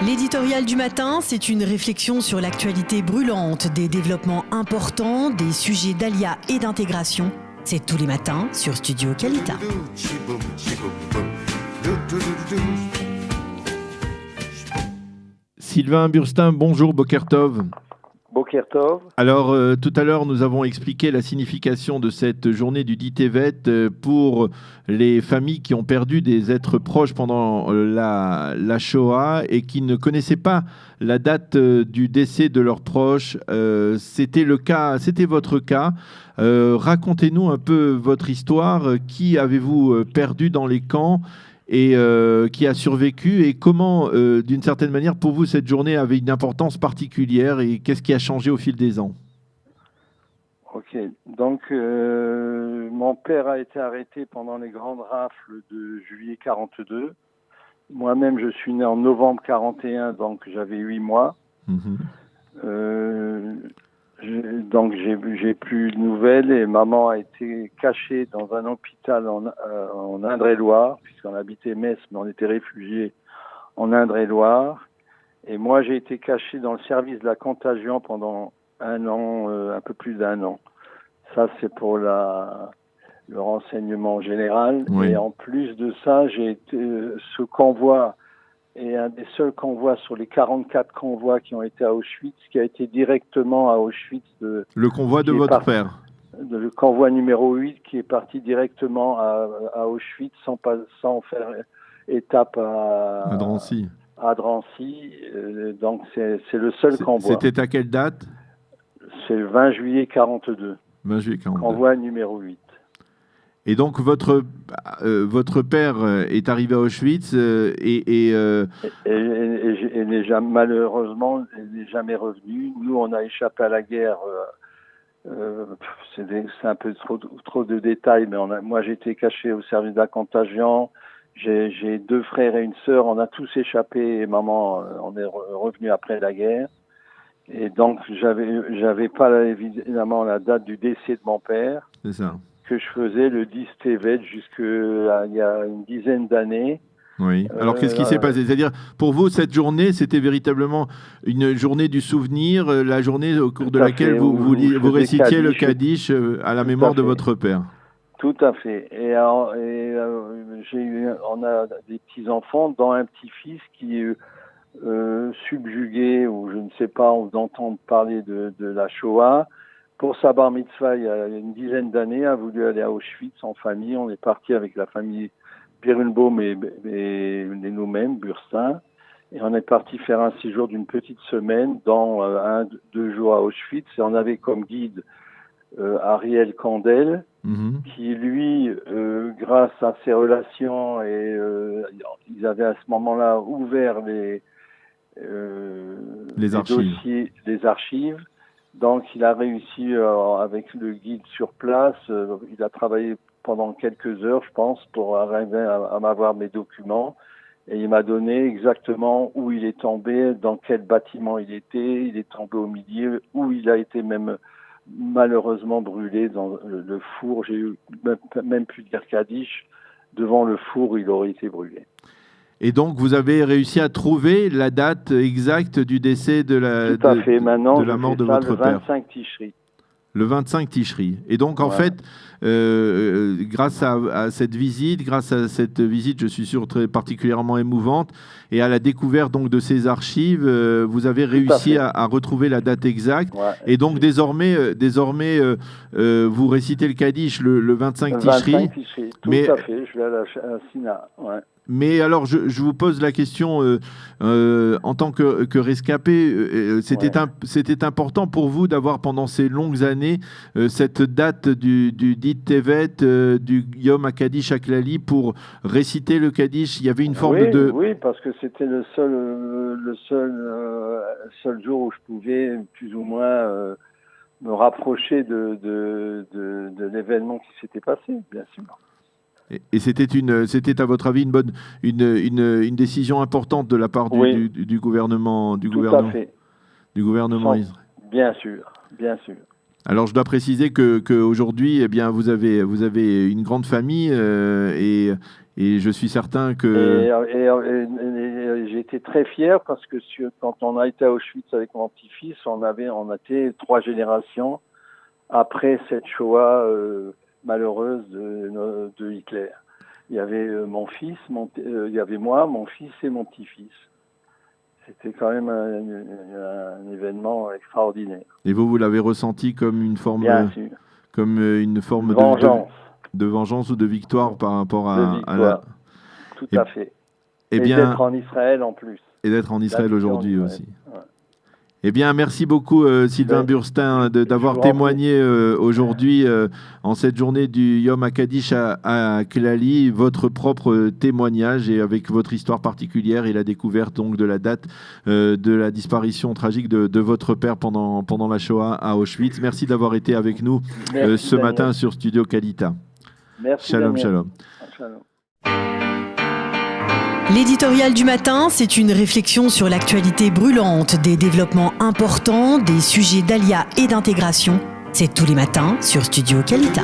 L'éditorial du matin, c'est une réflexion sur l'actualité brûlante, des développements importants, des sujets d'ALIA et d'intégration. C'est tous les matins sur Studio Kalita. Sylvain Burstin, bonjour, Boker Tov. Boker Tov. Alors, tout à l'heure, nous avons expliqué la signification de cette journée du Dit Tevet pour les familles qui ont perdu des êtres proches pendant la Shoah et qui ne connaissaient pas la date du décès de leurs proches. C'était votre cas. Racontez-nous un peu votre histoire. Qui avez-vous perdu dans les camps et qui a survécu, et comment, d'une certaine manière, pour vous, cette journée avait une importance particulière, et qu'est-ce qui a changé au fil des ans? Ok, donc mon père a été arrêté pendant les grandes rafles de juillet 42. Moi-même, je suis né en novembre 41, donc j'avais 8 mois. Donc j'ai plus de nouvelles, et maman a été cachée dans un hôpital en Indre-et-Loire, puisqu'on habitait Metz, mais on était réfugiés en Indre-et-Loire. Et moi, j'ai été caché dans le service de la contagion pendant un an, un peu plus d'1 an. Ça, c'est pour le renseignement général. Oui. Et en plus de ça, j'ai été ce convoi est un des seuls convois sur les 44 convois qui ont été à Auschwitz, qui a été directement à Auschwitz. Le convoi de votre père. Le convoi numéro 8 qui est parti directement à Auschwitz sans faire étape à Drancy. À Drancy. Donc c'est le seul convoi. C'était à quelle date? C'est le 20 juillet 42. 20 juillet 42. Convoi numéro 8. Et donc, votre père est arrivé à Auschwitz et n'est jamais, malheureusement, n'est jamais revenu. Nous, on a échappé à la guerre. C'est un peu trop de détails, mais moi, j'ai été caché au service de la contagion. J'ai 2 frères et une sœur. On a tous échappé, et maman, on est revenu après la guerre. Et donc, j'avais pas évidemment la date du décès de mon père. C'est ça. Que je faisais le 10 Tevet jusqu'à il y a une dizaine d'années. Oui. Alors, qu'est-ce qui s'est passé? C'est-à-dire, pour vous, cette journée, c'était véritablement une journée du souvenir, la journée au cours de laquelle vous récitiez le Kaddish à la mémoire de votre père. Tout à fait. Et on a des petits-enfants, dont un petit-fils qui est subjugué, ou je ne sais pas, on entend parler de la Shoah. Pour sa bar mitzvah, il y a une dizaine d'années, a voulu aller à Auschwitz en famille. On est parti avec la famille Birnbaum et nous-mêmes, Burstin. Et on est parti faire un séjour d'une petite semaine, dans 2 jours à Auschwitz. Et on avait comme guide Ariel Kandel, qui lui, grâce à ses relations, et ils avaient à ce moment-là ouvert les dossiers, les archives. Donc, il a réussi avec le guide sur place. Il a travaillé pendant quelques heures, je pense, pour arriver à m'avoir mes documents. Et il m'a donné exactement où il est tombé, dans quel bâtiment il était. Il est tombé au milieu, où il a été même malheureusement brûlé dans le four. J'ai même pu dire Kaddish. Devant le four, il aurait été brûlé. Et donc, vous avez réussi à trouver la date exacte du décès de la mort de votre père. Le 25 Tishri. Le 25 Tishri. Et donc, en fait, grâce à cette visite, je suis sûr, très particulièrement émouvante, et à la découverte donc de ces archives, vous avez réussi à retrouver la date exacte. Ouais. Et donc, désormais vous récitez le Kaddish le 25 Tishri. 25 Tishri, tout à fait. Je vais à la Sina. Ouais. Mais alors, je vous pose la question, en tant que rescapé, c'était important pour vous d'avoir pendant ces longues années cette date du Dit Tevet, du Yom HaKaddish HaKlali pour réciter le Kaddish. Il y avait une forme de... Oui, parce que c'était le seul jour où je pouvais plus ou moins me rapprocher de l'événement qui s'était passé, bien sûr. Et c'était à votre avis une décision importante de la part du gouvernement Israël. Bien sûr, bien sûr. Alors je dois préciser qu'aujourd'hui, eh bien, vous avez une grande famille et Et je suis certain que... Et j'étais très fier parce que quand on a été à Auschwitz avec mon petit-fils, on était 3 générations après cette Shoah malheureuse de Hitler. Il y avait mon fils, il y avait moi, mon fils et mon petit-fils. C'était quand même un événement extraordinaire. Et vous l'avez ressenti comme une forme, de vengeance. De vengeance ou de victoire par rapport à la... Tout à fait. Et d'être en Israël en plus. Et d'être en Israël aujourd'hui aussi. Ouais. Eh bien, merci beaucoup Sylvain Burstein d'avoir témoigné aujourd'hui en cette journée du Yom HaKadish à Klali, votre propre témoignage et avec votre histoire particulière et la découverte donc de la date de la disparition tragique de votre père pendant la Shoah à Auschwitz. Merci d'avoir été avec nous ce matin sur Studio Kalita. Merci. Shalom, shalom. Shalom. L'éditorial du matin, c'est une réflexion sur l'actualité brûlante, des développements importants, des sujets d'ALIA et d'intégration. C'est tous les matins sur Studio Kalita.